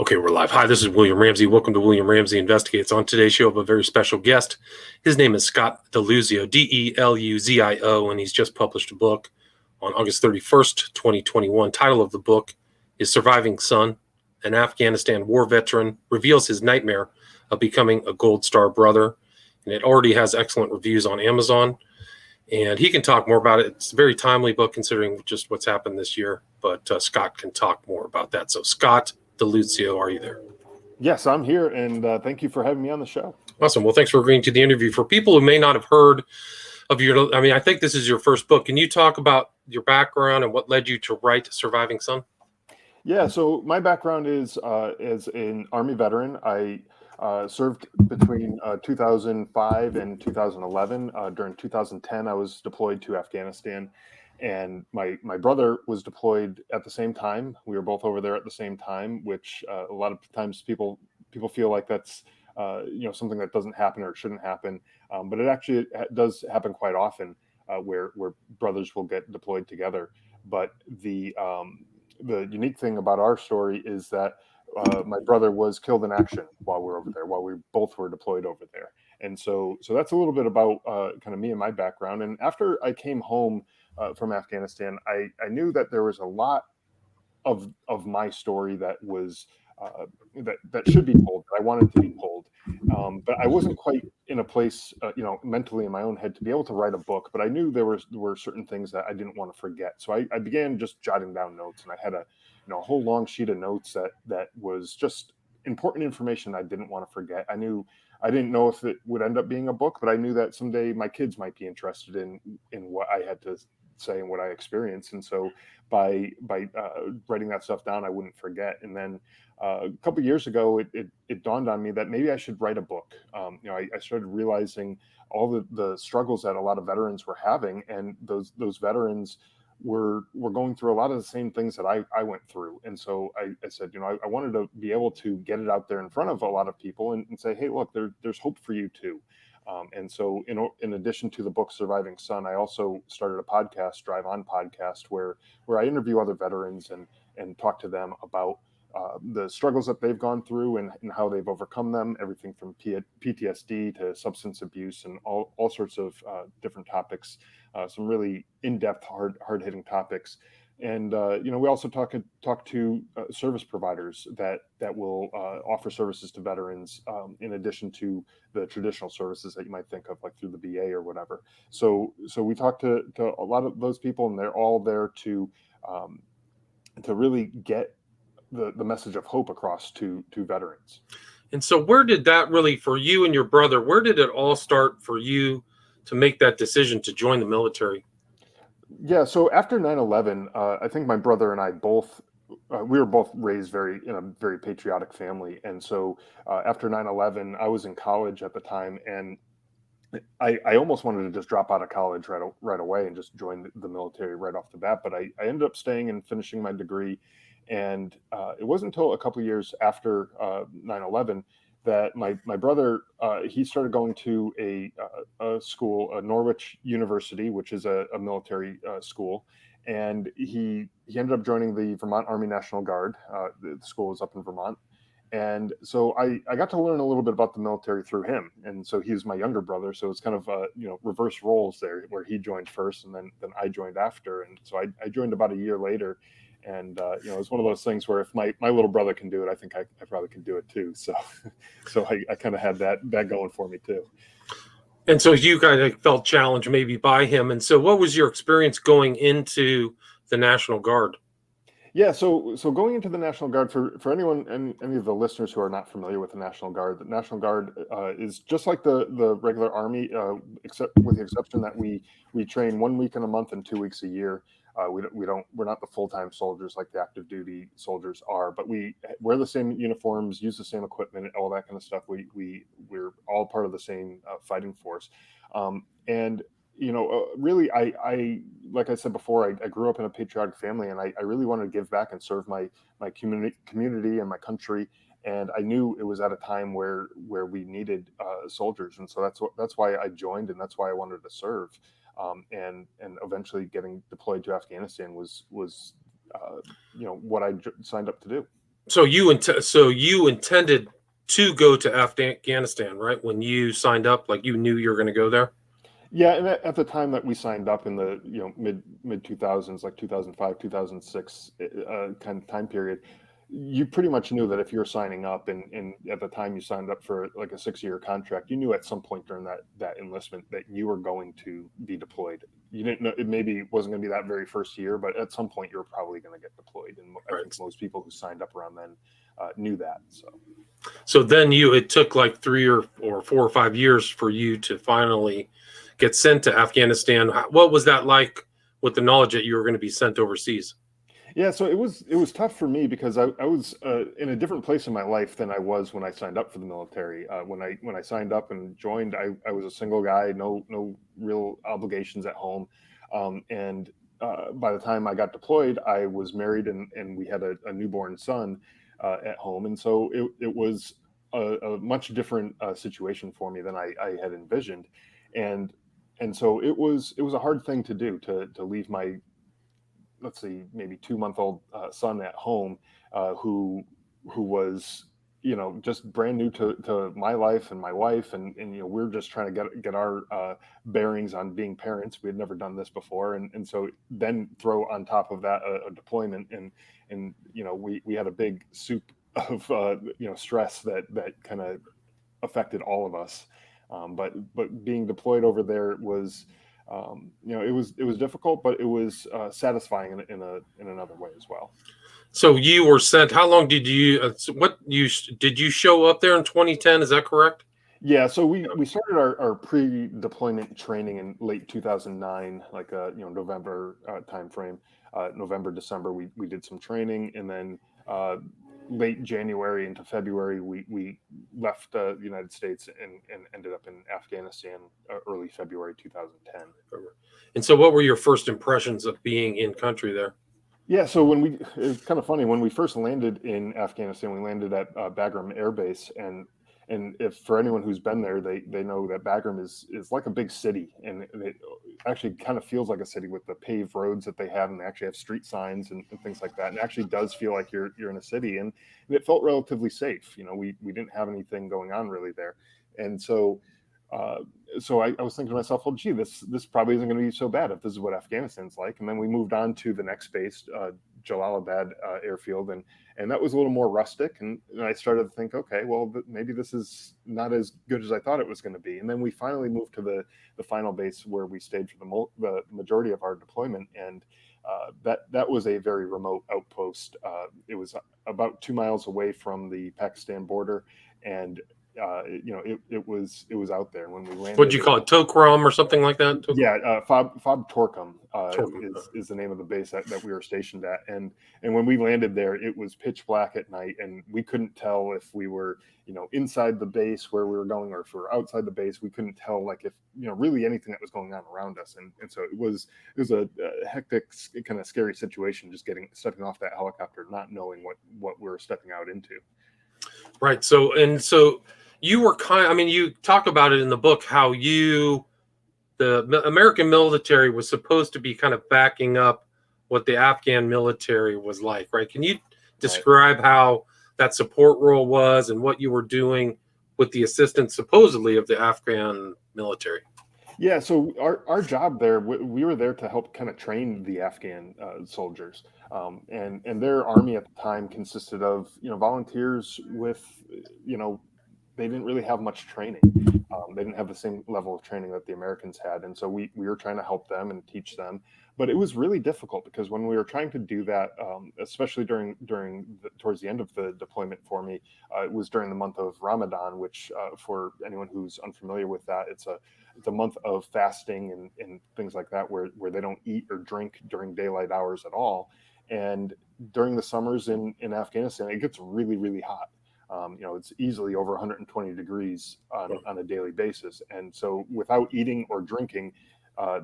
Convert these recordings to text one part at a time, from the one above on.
Okay, we're live. Hi, this is William Ramsey. Welcome to William Ramsey Investigates. On today's show, I have a very special guest. His name is Scott DeLuzio, DeLuzio, and he's just published a book on August 31st, 2021. Title of the book is Surviving Son. An Afghanistan war veteran reveals his nightmare of becoming a Gold Star brother. And it already has excellent reviews on Amazon. And he can talk more about it. It's a very timely book considering just what's happened this year. But Scott can talk more about that. So, Scott DeLuzio, are you there? Yes, I'm here, and thank you for having me on the show. Awesome. Well, thanks for agreeing to the interview. For people who may not have heard of I think this is your first book. Can you talk about your background and what led you to write Surviving Son? Yeah, so my background is as an Army veteran. I served between 2005 and 2011. During 2010, I was deployed to Afghanistan, and my brother was deployed at the same time. We were both over there at the same time, which a lot of times people feel like that's something that doesn't happen or shouldn't happen, but it actually does happen quite often, where brothers will get deployed together. But the unique thing about our story is that my brother was killed in action while we were over there, while we both were deployed over there. And so that's a little bit about kind of me and my background. And after I came home from Afghanistan, I knew that there was a lot of my story that was that should be told, that I wanted to be told. But I wasn't quite in a place, mentally in my own head to be able to write a book. But I knew there were certain things that I didn't want to forget. So I began just jotting down notes, and I had a whole long sheet of notes that was just important information I didn't want to forget. I didn't know if it would end up being a book, but I knew that someday my kids might be interested in what I had to say and what I experienced. And so by writing that stuff down, I wouldn't forget. And then a couple of years ago, it dawned on me that maybe I should write a book. I started realizing all the struggles that a lot of veterans were having, and those veterans were going through a lot of the same things that I went through. And so I said, I wanted to be able to get it out there in front of a lot of people and say, hey, look, there's hope for you too. And so, in addition to the book Surviving Son, I also started a podcast, Drive On Podcast, where I interview other veterans and talk to them about the struggles that they've gone through and how they've overcome them, everything from PTSD to substance abuse and all sorts of different topics, some really in-depth, hard-hitting topics. And we also talk to service providers that will offer services to veterans in addition to the traditional services that you might think of, like through the VA or whatever. So we talk to a lot of those people, and they're all there to really get the message of hope across to veterans. And so where did that really, for you and your brother, where did it all start for you to make that decision to join the military? Yeah, so after 9/11, I think my brother and I both we were both raised in a very patriotic family. And so after 9/11, I was in college at the time, and I almost wanted to just drop out of college right away and just join the military right off the bat. But I ended up staying and finishing my degree. And it wasn't until a couple of years after 9/11 that my brother, he started going to a school, Norwich University, which is a military school. And he ended up joining the Vermont Army National Guard. The school is up in Vermont. And so I got to learn a little bit about the military through him. And so he's my younger brother. So it's kind of, reverse roles there, where he joined first and then I joined after. And so I joined about a year later. And, it's one of those things where if my little brother can do it, I think I probably can do it too. So I kind of had that going for me too. And so you kind of felt challenged maybe by him. And so what was your experience going into the National Guard? Yeah, so going into the National Guard, for anyone, any of the listeners who are not familiar with the National Guard is just like the regular Army, except with the exception that we train 1 week in a month and 2 weeks a year. We're not the full-time soldiers like the active duty soldiers are, but we wear the same uniforms, use the same equipment, all that kind of stuff. We're all part of the same fighting force, and really, I like I said before, I grew up in a patriotic family, and I really wanted to give back and serve my community and my country. And I knew it was at a time where we needed soldiers, and so that's why I joined, and that's why I wanted to serve. And eventually getting deployed to Afghanistan was what I signed up to do. So you intended to go to Afghanistan, right? When you signed up, like you knew you were going to go there. Yeah, and at the time that we signed up in the mid 2000s, like 2005, 2006 kind of time period, you pretty much knew that if you're signing up, and at the time you signed up for like a 6-year contract, you knew at some point during that enlistment that you were going to be deployed. You didn't know, it maybe wasn't going to be that very first year, but at some point you were probably going to get deployed, and I think Right. most people who signed up around then knew that. So. So then it took like 3 or 4 or 5 years for you to finally get sent to Afghanistan. What was that like with the knowledge that you were going to be sent overseas? Yeah, so it was tough for me because I was in a different place in my life than I was when I signed up for the military. When I signed up and joined, I was a single guy, no real obligations at home, and by the time I got deployed, I was married and we had a newborn son at home, and so it was a much different situation for me than I had envisioned, and and so it was a hard thing to do to leave my, let's see, maybe 2-month-old son at home, who was, just brand new to my life and my wife, and we're just trying to get our bearings on being parents. We had never done this before, and so then throw on top of that a deployment, and we had a big soup of stress that kind of affected all of us. But being deployed over there was, it was difficult, but it was satisfying in another way as well. So you were sent. How long did you? Did you show up there in 2010? Is that correct? Yeah, so we started our pre-deployment training in late 2009, like November time frame, November December. We did some training, and then late January into February we left the United States and ended up in Afghanistan early February 2010. And so, what were your first impressions of being in country there? Yeah, so it's kind of funny when we first landed in Afghanistan, we landed at Bagram Air Base, and if for anyone who's been there, they know that Bagram is like a big city, and it actually kind of feels like a city with the paved roads that they have, and they actually have street signs and things like that, and it actually does feel like you're in a city, and it felt relatively safe. We didn't have anything going on really there, and so. Uh, so I was thinking to myself, well, gee, this probably isn't going to be so bad if this is what Afghanistan's like. And then we moved on to the next base, Jalalabad airfield, and that was a little more rustic. And I started to think, okay, well, maybe this is not as good as I thought it was going to be. And then we finally moved to the final base where we stayed for the majority of our deployment, and that was a very remote outpost. It was about 2 miles away from the Pakistan border, and it was out there when we What'd landed. you call it? Tokrom or something like that? Yeah, Fob Torcom Tokrom. is the name of the base that we were stationed at, and when we landed there, it was pitch black at night, and we couldn't tell if we were inside the base where we were going, or if we were outside the base. We couldn't tell, like, if really anything that was going on around us, and so it was a hectic, kind of scary situation, just stepping off that helicopter, not knowing what we were stepping out into. Right. So you were I mean, you talk about it in the book how the American military was supposed to be kind of backing up what the Afghan military was like, right? Can you Right. describe how that support role was and what you were doing with the assistance supposedly of the Afghan military? Yeah, so our job there, we were there to help kind of train the Afghan soldiers, and their army at the time consisted of volunteers with, you know they didn't really have much training. They didn't have the same level of training that the Americans had, and so we were trying to help them and teach them. But it was really difficult because when we were trying to do that, especially towards the end of the deployment for me, it was during the month of Ramadan, which, for anyone who's unfamiliar with that, it's a month of fasting and things like that, where they don't eat or drink during daylight hours at all. And during the summers in Afghanistan, it gets really, really hot. It's easily over 120 degrees on a daily basis. And so without eating or drinking,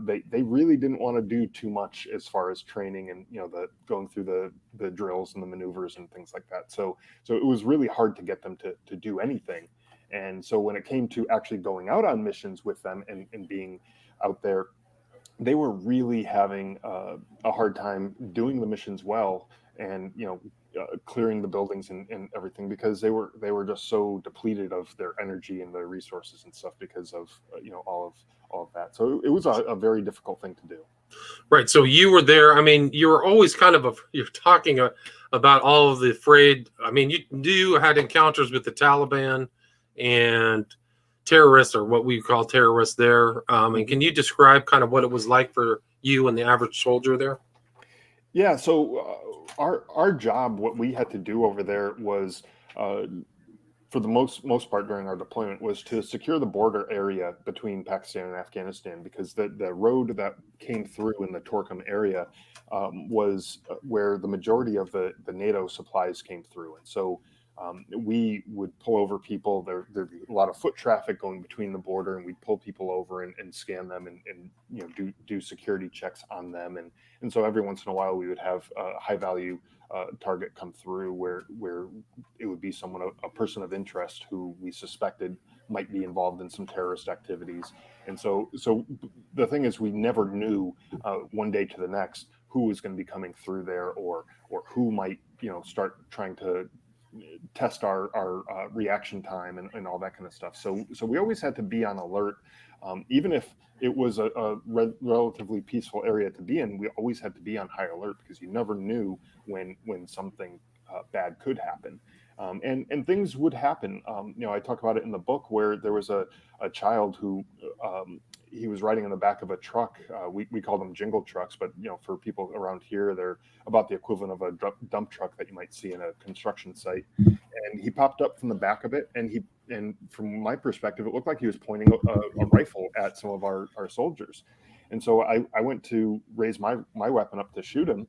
they really didn't want to do too much as far as training and, the going through the drills and the maneuvers and things like that. So it was really hard to get them to do anything. And so when it came to actually going out on missions with them and being out there, they were really having a hard time doing the missions well, and clearing the buildings and everything, because they were just so depleted of their energy and their resources and stuff because of all of that. So it was a very difficult thing to do. Right. So you were there. I mean, you were always kind of you're talking about all of the afraid. I mean, you had encounters with the Taliban and terrorists, or what we call terrorists there. And can you describe kind of what it was like for you and the average soldier there? Yeah. So our job, what we had to do over there was, for the most part during our deployment, was to secure the border area between Pakistan and Afghanistan, because the road that came through in the Torkham area was where the majority of the NATO supplies came through. And so we would pull over people. There'd be a lot of foot traffic going between the border, and we'd pull people over and scan them and do security checks on them. And so every once in a while we would have a high value target come through where it would be someone, a person of interest who we suspected might be involved in some terrorist activities. And so the thing is, we never knew one day to the next who was going to be coming through there, or who might start trying to test our reaction time and all that kind of stuff. So we always had to be on alert, even if it was a relatively peaceful area to be in. We always had to be on high alert, because you never knew when something bad could happen. And things would happen. I talk about it in the book, where there was a child who, he was riding in the back of a truck. We call them jingle trucks, but for people around here, they're about the equivalent of a dump truck that you might see in a construction site. And he popped up from the back of it, and from my perspective, it looked like he was pointing a rifle at some of our soldiers. And so I went to raise my weapon up to shoot him,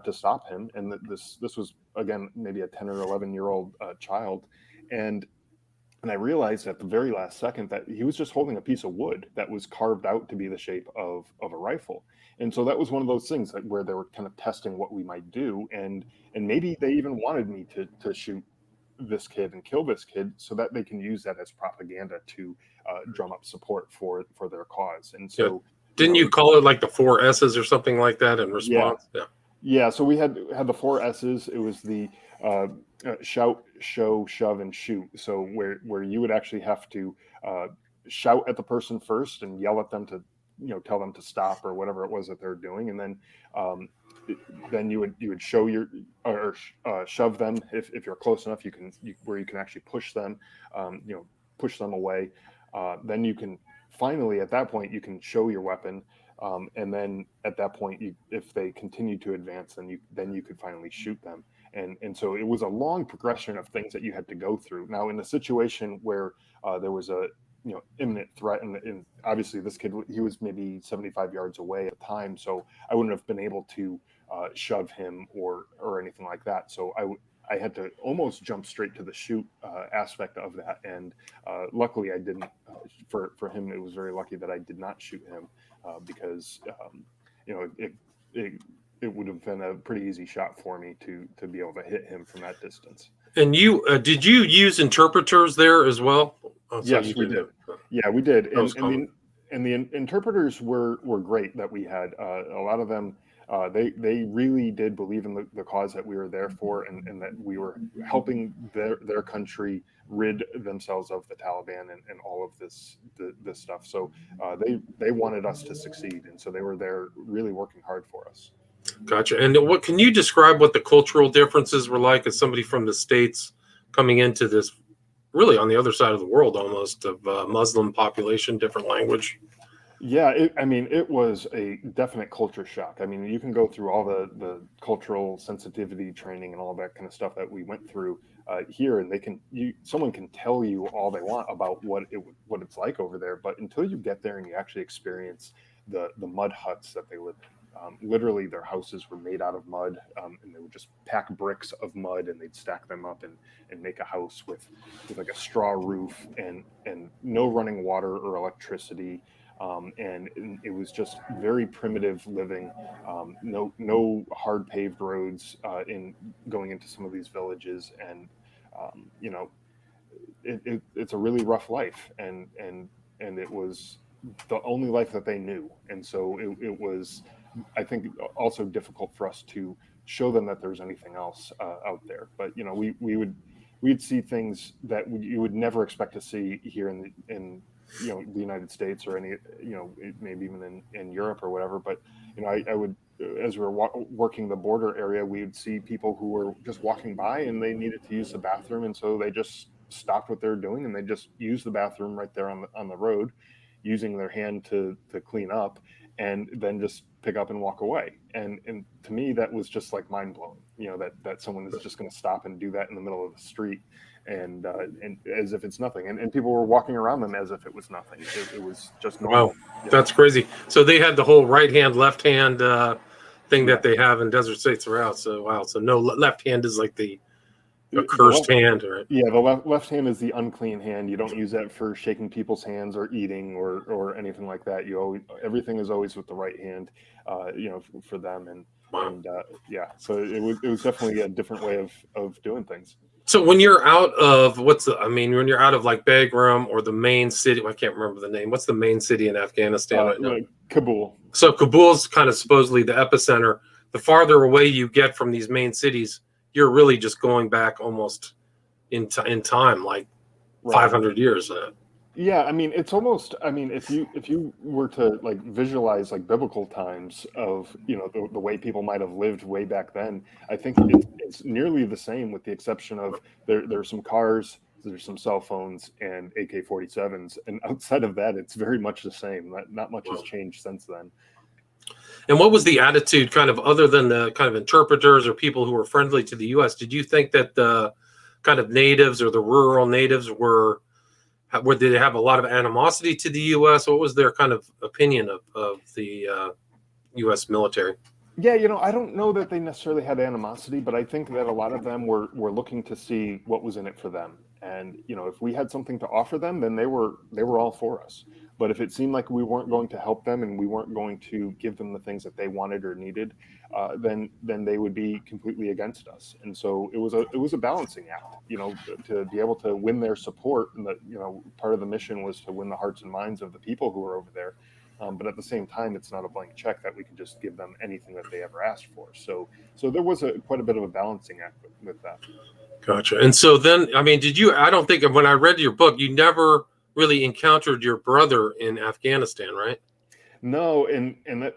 to stop him. And this was, again, maybe a 10 or 11-year-old child. And I realized at the very last second that he was just holding a piece of wood that was carved out to be the shape of a rifle. And so that was one of those things where they were kind of testing what we might do. And maybe they even wanted me to shoot this kid and kill this kid, so that they can use that as propaganda to drum up support for their cause. And so, didn't you call it like the 4 S's or something like that in response? Yeah. So we had the 4 S's. It was the shout, show, shove, and shoot. So where you would actually have to shout at the person first and yell at them to tell them to stop, or whatever it was that they're doing, and then you would show or shove them if you're close enough. Where you can actually push them, push them away. Then you can finally, at that point, you can show your weapon. And then at that point, if they continue to advance, then you could finally shoot them. And so it was a long progression of things that you had to go through. Now, in a situation where there was a imminent threat, and obviously this kid, he was maybe 75 yards away at the time, so I wouldn't have been able to shove him or anything like that. So I had to almost jump straight to the shoot aspect of that, and luckily I didn't. For him, it was very lucky that I did not shoot him, because it would have been a pretty easy shot for me to be able to hit him from that distance. And you did you use interpreters there as well? Yes, we did. Yeah, we did. And the interpreters were great that we had. A lot of them, they really did believe in the cause that we were there for, and that we were helping their country rid themselves of the Taliban and all of this stuff. So they wanted us to succeed, and so they were there really working hard for us. Gotcha. And what can you describe what the cultural differences were like as somebody from the States coming into this, really on the other side of the world almost, of Muslim population, different language? Yeah, it was a definite culture shock. I mean, you can go through all the cultural sensitivity training and all that kind of stuff that we went through here, and someone can tell you all they want about what it's like over there, but until you get there and you actually experience the mud huts that they live in. Literally, their houses were made out of mud, and they would just pack bricks of mud, and they'd stack them up and make a house with like a straw roof and no running water or electricity. And it was just very primitive living. No hard paved roads in going into some of these villages, and it's a really rough life, and it was the only life that they knew. And so it was, I think, also difficult for us to show them that there's anything else out there. But we'd see things that you would never expect to see here in the United States, or any maybe even in Europe or whatever. But I would, as we were working the border area, we would see people who were just walking by and they needed to use the bathroom, and so they just stopped what they're doing and they just used the bathroom right there on the road, using their hand to clean up, and then just pick up and walk away. And to me, that was just like mind blowing. That someone is just going to stop and do that in the middle of the street, and as if it's nothing. And people were walking around them as if it was nothing. It was just normal. Wow, that's crazy. So they had the whole right hand, left hand thing that they have in desert states throughout. So wow, so no, left hand is like the accursed hand, right? Yeah, the left hand is the unclean hand. You don't use that for shaking people's hands or eating or anything like that. Everything is always with the right hand, for them. And Wow. and yeah, so it was definitely a different way of doing things. So when you're out of when you're out of like Bagram or the main city, I can't remember the name. What's the main city in Afghanistan right now? Like Kabul. So Kabul's kind of supposedly the epicenter. The farther away you get from these main cities, you're really just going back almost in time, like 500 years. Yeah, I mean, it's almost. I mean, if you were to like visualize like biblical times of the way people might have lived way back then, I think it's nearly the same, with the exception of there's some cars, there's some cell phones, and AK-47s, and outside of that, it's very much the same. Not much has changed since then. And what was the attitude, kind of, other than the kind of interpreters or people who were friendly to the U.S.? Did you think that the kind of natives or the rural natives did they have a lot of animosity to the U.S.? What was their kind of opinion of the U.S. military? Yeah, I don't know that they necessarily had animosity, but I think that a lot of them were looking to see what was in it for them. And if we had something to offer them, then they were all for us. But if it seemed like we weren't going to help them and we weren't going to give them the things that they wanted or needed, then they would be completely against us. And so it was a balancing act, to be able to win their support. And that part of the mission was to win the hearts and minds of the people who were over there. But at the same time, it's not a blank check that we can just give them anything that they ever asked for. So there was quite a bit of a balancing act with that. Gotcha. And so then, I mean, I don't think, when I read your book, you never really encountered your brother in Afghanistan, right? No,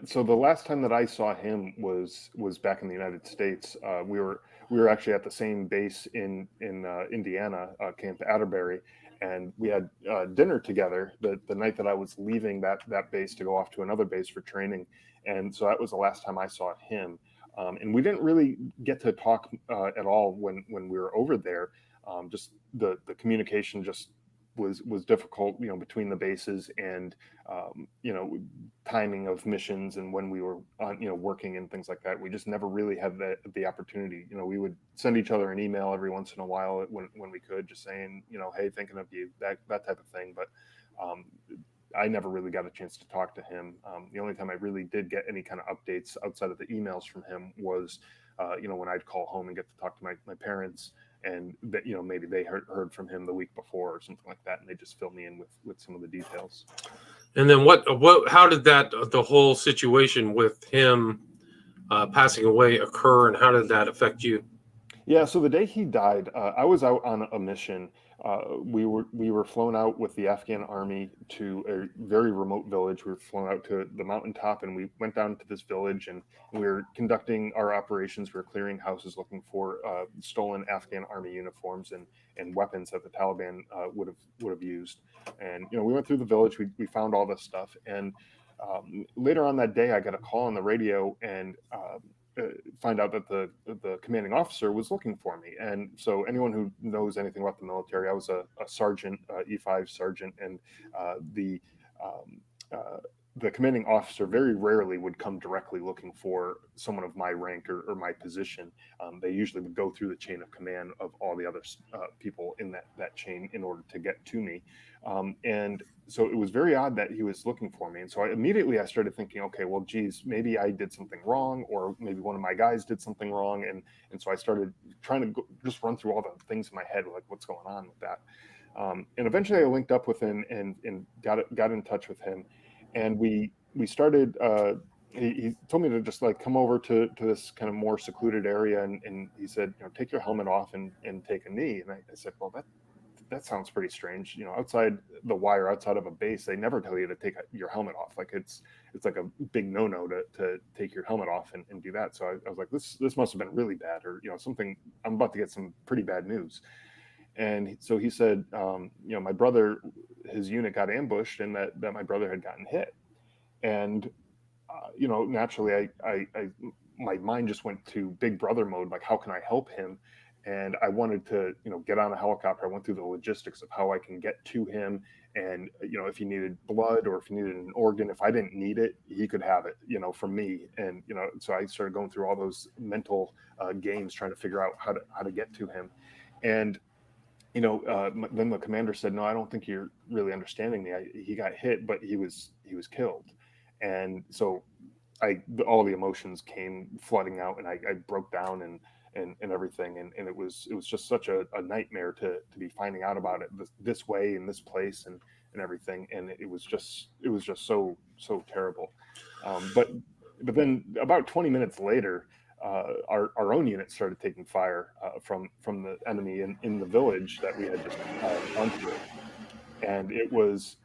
so the last time that I saw him was back in the United States. We were actually at the same base in Indiana, Camp Atterbury, and we had dinner together the night that I was leaving that base to go off to another base for training. And so that was the last time I saw him. And we didn't really get to talk at all when we were over there. Just the communication just was difficult, between the bases, and timing of missions, and when we were on, working and things like that. We just never really had the opportunity. We would send each other an email every once in a while when we could, just saying, hey, thinking of you, that type of thing. But I never really got a chance to talk to him. The only time I really did get any kind of updates outside of the emails from him was, when I'd call home and get to talk to my parents, and that maybe they heard from him the week before or something like that, and they just fill me in with some of the details. And then how did the whole situation with him passing away occur, and how did that affect you? Yeah, so the day he died, I was out on a mission. We were flown out with the Afghan army to a very remote village. We were flown out to the mountaintop, and we went down to this village, and we were conducting our operations. We were clearing houses, looking for stolen Afghan army uniforms and weapons that the Taliban would have used. And we went through the village. We found all this stuff, and later on that day, I got a call on the radio, and find out that the commanding officer was looking for me. And so anyone who knows anything about the military, I was a sergeant, E5 sergeant, and the commanding officer very rarely would come directly looking for someone of my rank or my position. They usually would go through the chain of command of all the other people in that chain in order to get to me. And so it was very odd that he was looking for me. And so I started thinking, okay, well, geez, maybe I did something wrong, or maybe one of my guys did something wrong. And so I started trying to just run through all the things in my head, like what's going on with that. And eventually I linked up with him and got in touch with him. And we started he told me to just like come over to this kind of more secluded area, and he said, take your helmet off and take a knee. And I said, well, that sounds pretty strange. Outside the wire, outside of a base, they never tell you to take your helmet off. Like it's like a big no to take your helmet off and do that. So I was like, this must have been really bad, or something. I'm about to get some pretty bad news. And so he said, my brother, his unit got ambushed, and that my brother had gotten hit. And naturally, my mind just went to Big Brother mode. Like, how can I help him? And I wanted to, get on a helicopter. I went through the logistics of how I can get to him, and if he needed blood or if he needed an organ, if I didn't need it, he could have it, from me. And so I started going through all those mental games, trying to figure out how to get to him. And then the commander said, "No, I don't think you're really understanding me. He got hit, but he was killed." And so all the emotions came flooding out, and I broke down and everything, and it was just such a nightmare to be finding out about it this way in this place and everything, and it was just so terrible. But then about 20 minutes later, our own unit started taking fire from the enemy in the village that we had just gone through, and it was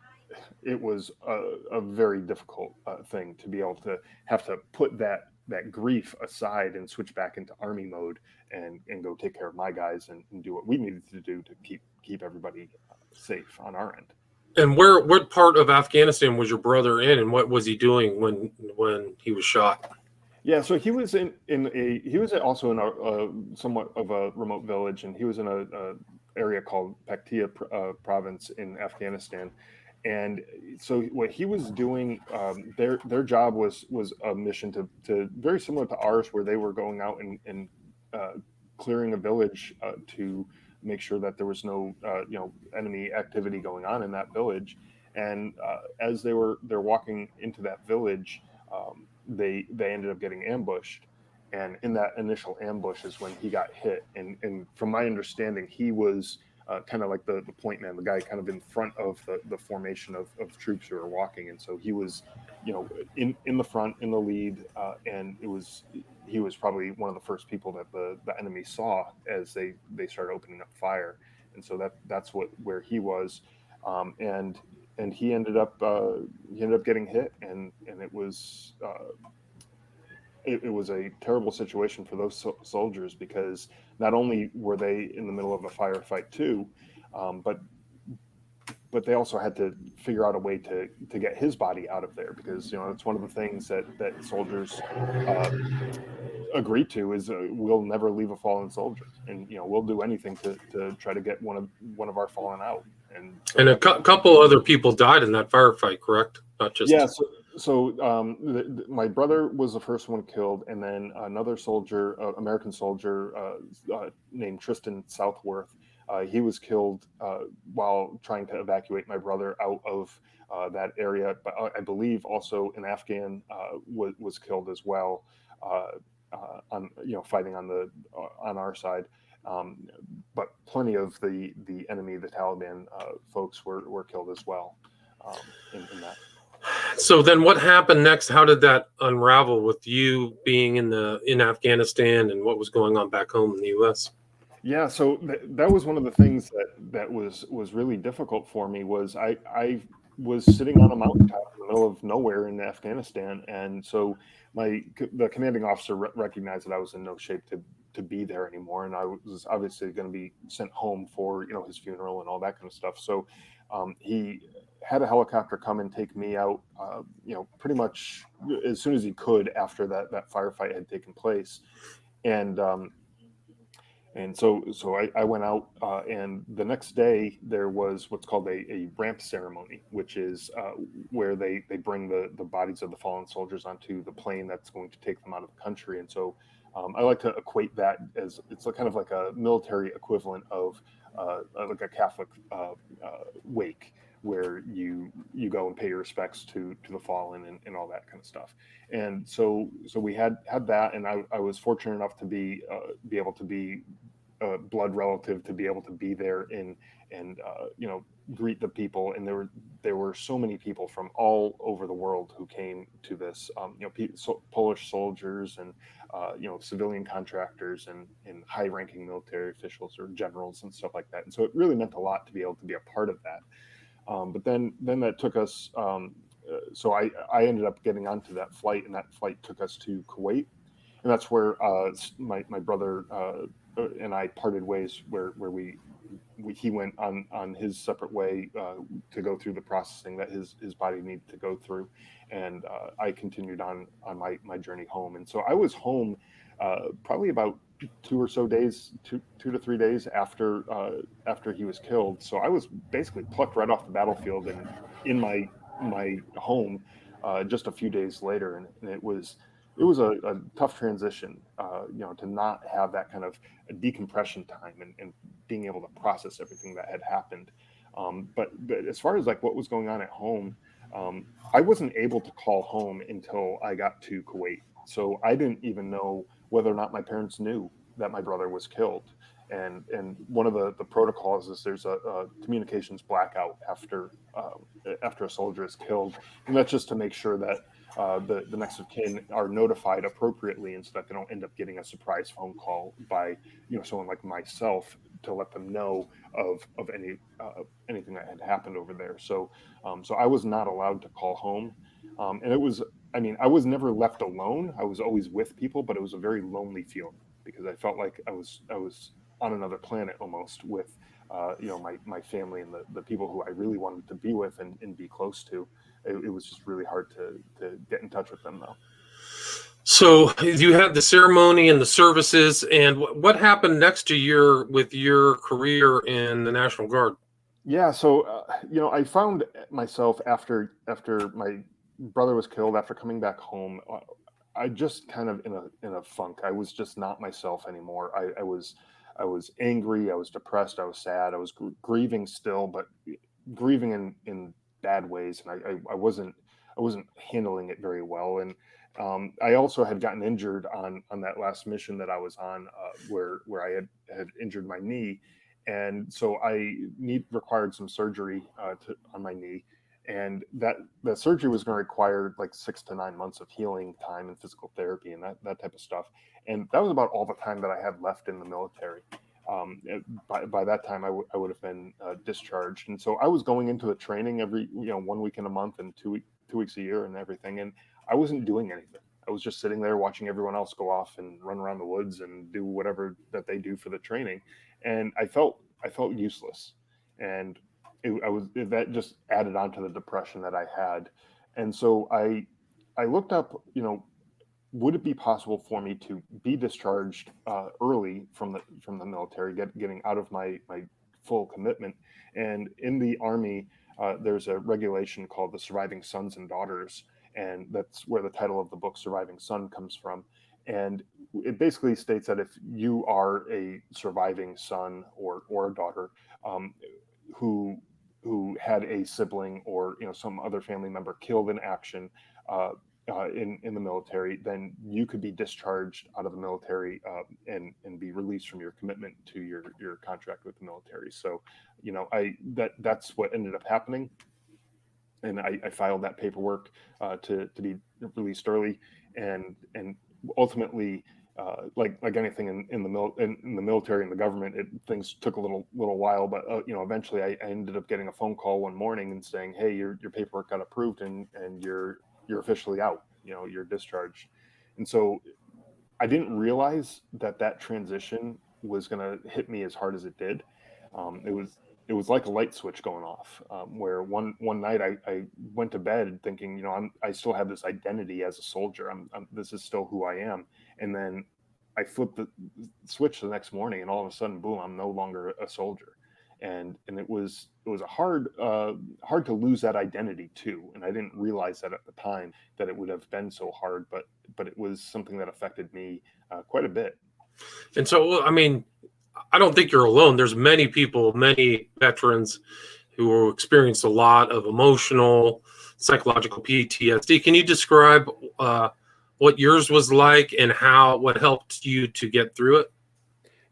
a very difficult thing to be able to have to put that grief aside and switch back into army mode and go take care of my guys and do what we needed to do to keep everybody safe on our end. And what part of Afghanistan was your brother in, and what was he doing when he was shot? Yeah, so he was he was also in a somewhat of a remote village, and he was in a area called Paktia province in Afghanistan. And so what he was doing, their job was a mission to very similar to ours, where they were going out and uh, clearing a village to make sure that there was no enemy activity going on in that village. And as they're walking into that village, they ended up getting ambushed. And in that initial ambush is when he got hit. And from my understanding, he was kind of like the point man, the guy kind of in front of the formation of troops who were walking. And so he was, in the front, in the lead, and he was probably one of the first people that the enemy saw as they started opening up fire. And so that's where he was, and he ended up getting hit, and it was a terrible situation for those soldiers, because not only were they in the middle of a firefight too, but they also had to figure out a way to get his body out of there, because it's one of the things that soldiers uh, agree to is we'll never leave a fallen soldier, and we'll do anything to try to get one of our fallen out. And so And a couple other people died in that firefight, correct? Not yeah, just. my brother was the first one killed, and then another soldier, American soldier, named Tristan Southworth, he was killed while trying to evacuate my brother out of that area. But I believe also an Afghan was killed as well, on fighting on our side. Um, but plenty of the enemy, the Taliban folks, were killed as well, in that. So then, what happened next? How did that unravel with you being in Afghanistan, and what was going on back home in the U.S.? Yeah, so that was one of the things that was really difficult for me. Was I was sitting on a mountaintop in the middle of nowhere in Afghanistan, and so the commanding officer recognized that I was in no shape to be there anymore, and I was obviously going to be sent home for his funeral and all that kind of stuff. So he had a helicopter come and take me out, pretty much as soon as he could after that firefight had taken place, and so I went out, and the next day there was what's called a ramp ceremony, which is where they bring the bodies of the fallen soldiers onto the plane that's going to take them out of the country. And so I like to equate that as it's kind of like a military equivalent of like a Catholic wake, where you go and pay your respects to the fallen and all that kind of stuff. And so we had that, and I was fortunate enough to be able to be blood relative to be able to be there and greet the people. And there were so many people from all over the world who came to this. Polish soldiers and civilian contractors and high-ranking military officials or generals and stuff like that. And so it really meant a lot to be able to be a part of that. But then that took us. So I ended up getting onto that flight, and that flight took us to Kuwait, and that's where my brother and I parted ways. Where he went on his separate way to go through the processing that his body needed to go through, and I continued on my journey home. And so I was home probably about 2 to 3 days after he was killed. So I was basically plucked right off the battlefield and in my home just a few days later, and it was a tough transition, to not have that kind of a decompression time and being able to process everything that had happened. But as far as like what was going on at home, I wasn't able to call home until I got to Kuwait. So I didn't even know whether or not my parents knew that my brother was killed. And one of the protocols is there's a communications blackout after a soldier is killed, and that's just to make sure that the next of kin are notified appropriately, and so that they don't end up getting a surprise phone call by someone like myself to let them know of anything that had happened over there. So I was not allowed to call home, and it was, I was never left alone. I was always with people, but it was a very lonely feeling because I felt like I was on another planet almost with my family and the people who I really wanted to be with and be close to. It was just really hard to get in touch with them though. So you had the ceremony and the services, and what happened next to with your career in the National Guard? Yeah, so I found myself after my brother was killed, after coming back home, I just kind of in a funk. I was just not myself anymore. I was angry, I was depressed, I was sad, I was grieving still, but grieving in bad ways, and I wasn't handling it very well. And I also had gotten injured on that last mission that I was on, where I had injured my knee, and so I required some surgery on my knee, and that surgery was going to require like 6 to 9 months of healing time and physical therapy and that type of stuff. And that was about all the time that I had left in the military. By that time, I would have been discharged, and so I was going into the training every 1 week in a month and 2 weeks a year and everything, and I wasn't doing anything. I was just sitting there watching everyone else go off and run around the woods and do whatever that they do for the training, and I felt useless, and that just added on to the depression that I had. And so I looked up, would it be possible for me to be discharged early from the military, getting out of my full commitment? And in the Army, there's a regulation called the Surviving Sons and Daughters, and that's where the title of the book Surviving Son comes from. And it basically states that if you are a surviving son or a daughter who had a sibling or some other family member killed in action in the military, then you could be discharged out of the military and be released from your commitment to your contract with the military. So that's what ended up happening, and I filed that paperwork to be released early, and ultimately, like anything in the military and the government, things took a little while, but eventually I ended up getting a phone call one morning and saying, hey, your paperwork got approved and you're officially out, you're discharged. And so I didn't realize that transition was going to hit me as hard as it did. It was like a light switch going off, where one night I went to bed thinking, I still have this identity as a soldier. This is still who I am. And then I flipped the switch the next morning, and all of a sudden, boom, I'm no longer a soldier. And it was a hard to lose that identity too. And I didn't realize that at the time that it would have been so hard, but it was something that affected me quite a bit. And so, I don't think you're alone. There's many people, many veterans who experienced a lot of emotional, psychological PTSD. Can you describe what yours was like and what helped you to get through it?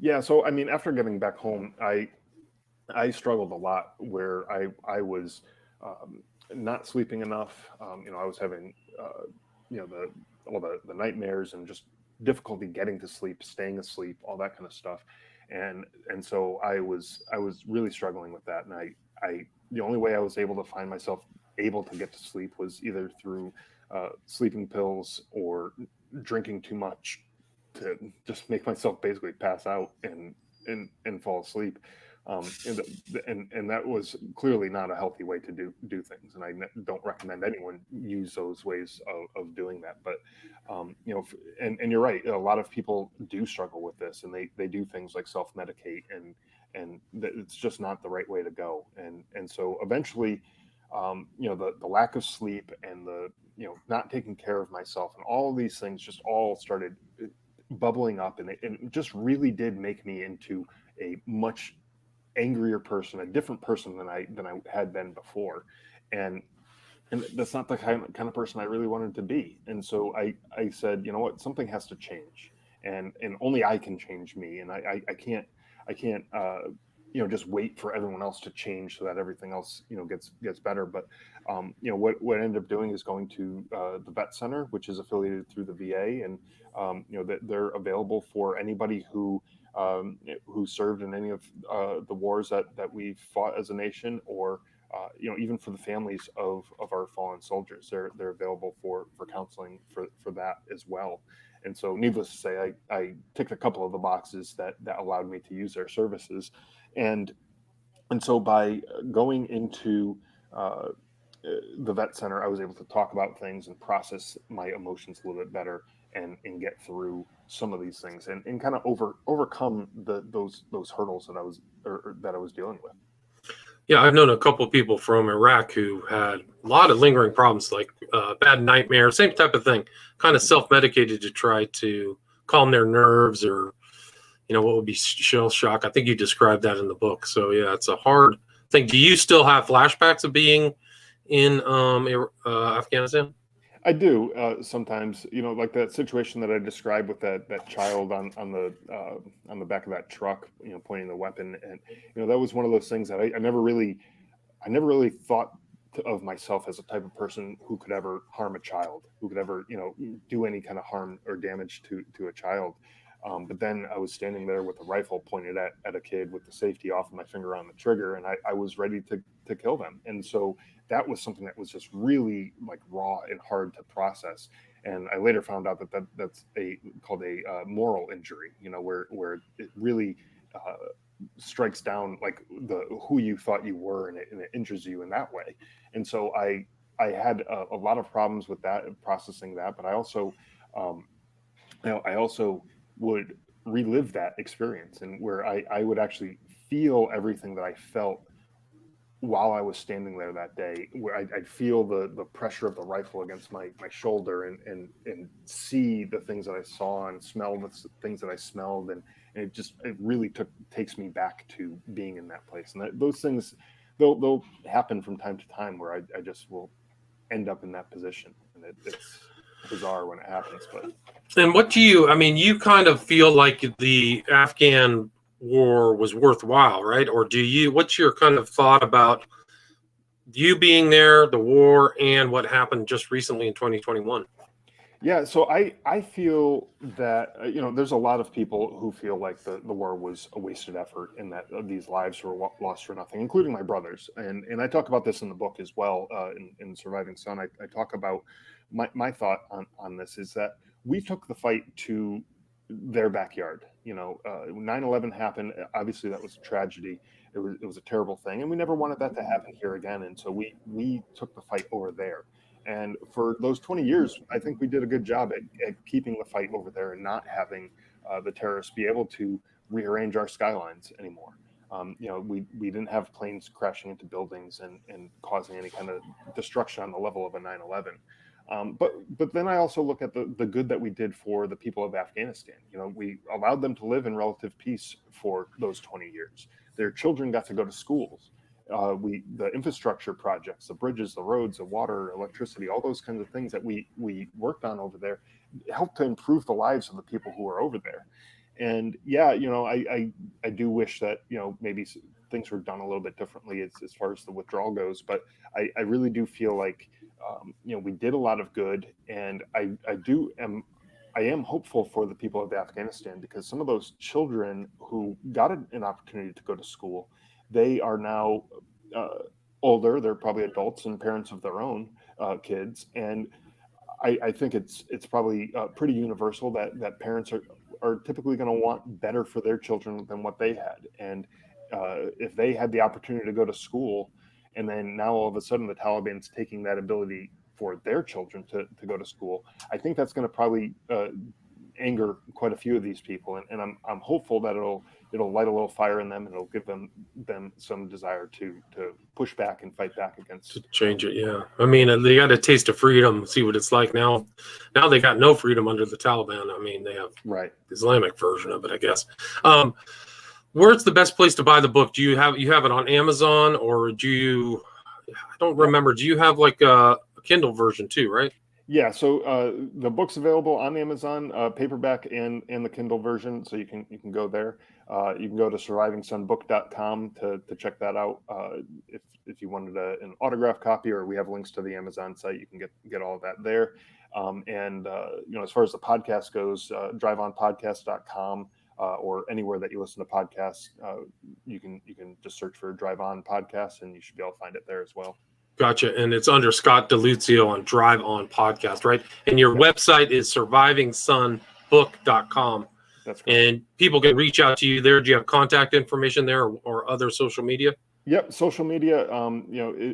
Yeah, so I mean, after getting back home, I struggled a lot where I was um, not sleeping enough. I was having the all the nightmares and just difficulty getting to sleep, staying asleep, all that kind of stuff, and so I was really struggling with that, and I the only way I was able to find myself able to get to sleep was either through sleeping pills or drinking too much to just make myself basically pass out and fall asleep. And that was clearly not a healthy way to do things, and don't recommend anyone use those ways of doing that. But and you're right, a lot of people do struggle with this, and they do things like self medicate, and it's just not the right way to go. And so eventually, the lack of sleep and the not taking care of myself and all of these things just all started bubbling up, and it just really did make me into a much angrier person, a different person than I had been before, and that's not the kind of person I really wanted to be. And so I said, you know what, something has to change, and only I can change me, and I can't just wait for everyone else to change so that everything else gets better. But what I ended up doing is going to the vet center, which is affiliated through the VA, and that they're available for anybody who served in any of the wars that we fought as a nation, or even for the families of our fallen soldiers. They're available for counseling for that as well. And so, needless to say, I ticked a couple of the boxes that allowed me to use their services, and and so by going into uh, the vet center, I was able to talk about things and process my emotions a little bit better, and get through some of these things, and kind of overcome those hurdles that I was dealing with. Yeah, I've known a couple of people from Iraq who had a lot of lingering problems, like bad nightmares, same type of thing. Kind of Mhm. self-medicated to try to calm their nerves, or what would be shell shock. I think you described that in the book. So yeah, it's a hard thing. Do you still have flashbacks of being in Afghanistan? I do sometimes, like that situation that I described with that child on the back of that truck, pointing the weapon, and that was one of those things that I never really thought of myself as a type of person who could ever harm a child, who could ever, do any kind of harm or damage to a child. But then I was standing there with a rifle pointed at a kid with the safety off of my finger on the trigger, and I was ready to kill them. And so that was something that was just really like raw and hard to process. And I later found out that's called a moral injury, where it really strikes down like the who you thought you were, and it injures you in that way. And so I had a lot of problems with that and processing that, but um, I also would relive that experience, and where I would actually feel everything that I felt while I was standing there that day, where I'd feel the pressure of the rifle against my shoulder, and see the things that I saw and smell the things that I smelled, and it really takes me back to being in that place. And those things, they'll happen from time to time where I just will end up in that position, and it's bizarre when it happens. But And what I mean, you kind of feel like the Afghan war was worthwhile, right? Or what's your kind of thought about you being there, the war, and what happened just recently in 2021? yeah, so I feel that there's a lot of people who feel like the war was a wasted effort, and that these lives were lost for nothing, including my brothers. And I talk about this in the book as well. In Surviving Son, I talk about my thought on this is that we took the fight to their backyard. 9/11 happened. Obviously, that was a tragedy. It was a terrible thing, and we never wanted that to happen here again. And so we took the fight over there. And for those 20 years, I think we did a good job at keeping the fight over there, and not having the terrorists be able to rearrange our skylines anymore. We didn't have planes crashing into buildings and causing any kind of destruction on the level of a 9/11. But then I also look at the good that we did for the people of Afghanistan. We allowed them to live in relative peace for those 20 years. Their children got to go to schools. The infrastructure projects, the bridges, the roads, the water, electricity, all those kinds of things that we worked on over there helped to improve the lives of the people who were over there. And yeah, I do wish that, maybe things were done a little bit differently as far as the withdrawal goes. But I really do feel like, we did a lot of good, and I am hopeful for the people of Afghanistan, because some of those children who got an opportunity to go to school, they are now older. They're probably adults and parents of their own kids, and I think it's probably pretty universal that parents are typically going to want better for their children than what they had. And if they had the opportunity to go to school, and then now all of a sudden the Taliban's taking that ability for their children to go to school, I think that's going to probably anger quite a few of these people. And I'm hopeful that it'll light a little fire in them, and it'll give them some desire to push back and fight back against, to change it. Yeah, I mean, they got a taste of freedom, see what it's like now. Now they got no freedom under the Taliban. I mean, they have right. the Islamic version of it, I guess. Where's the best place to buy the book? Do you have it on Amazon, or do you? I don't remember. Do you have like a Kindle version too, right? Yeah, so the book's available on Amazon, paperback and the Kindle version, so you can go there. You can go to survivingsunbook.com to check that out. If you wanted an autograph copy, or we have links to the Amazon site, you can get all of that there. And as far as the podcast goes, driveonpodcast.com, or anywhere that you listen to podcasts, you can just search for Drive On Podcast, and you should be able to find it there as well. Gotcha. And it's under Scott DeLuzio on Drive On Podcast, right? And your website is survivingsunbook.com. That's correct. And people can reach out to you there. Do you have contact information there, or other social media? Yep, social media,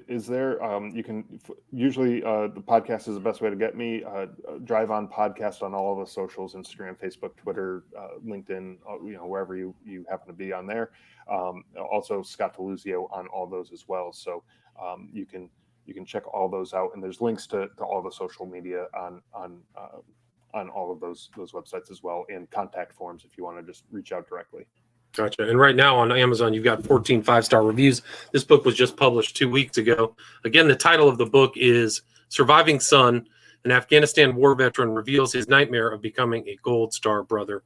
is there. You can usually the podcast is the best way to get me. Drive On Podcast on all of the socials: Instagram, Facebook, Twitter, LinkedIn. Wherever you happen to be on there. Also, Scott DeLuzio on all those as well. So you can check all those out, and there's links to all the social media on all of those websites as well, and contact forms if you want to just reach out directly. Gotcha. And right now on Amazon, you've got 14 5-star reviews. This book was just published 2 weeks ago. Again, the title of the book is Surviving Son. An Afghanistan war veteran reveals his nightmare of becoming a Gold Star brother.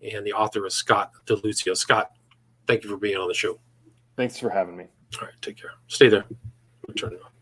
And the author is Scott DeLuzio. Scott, thank you for being on the show. Thanks for having me. All right, take care. Stay there. Turn it off.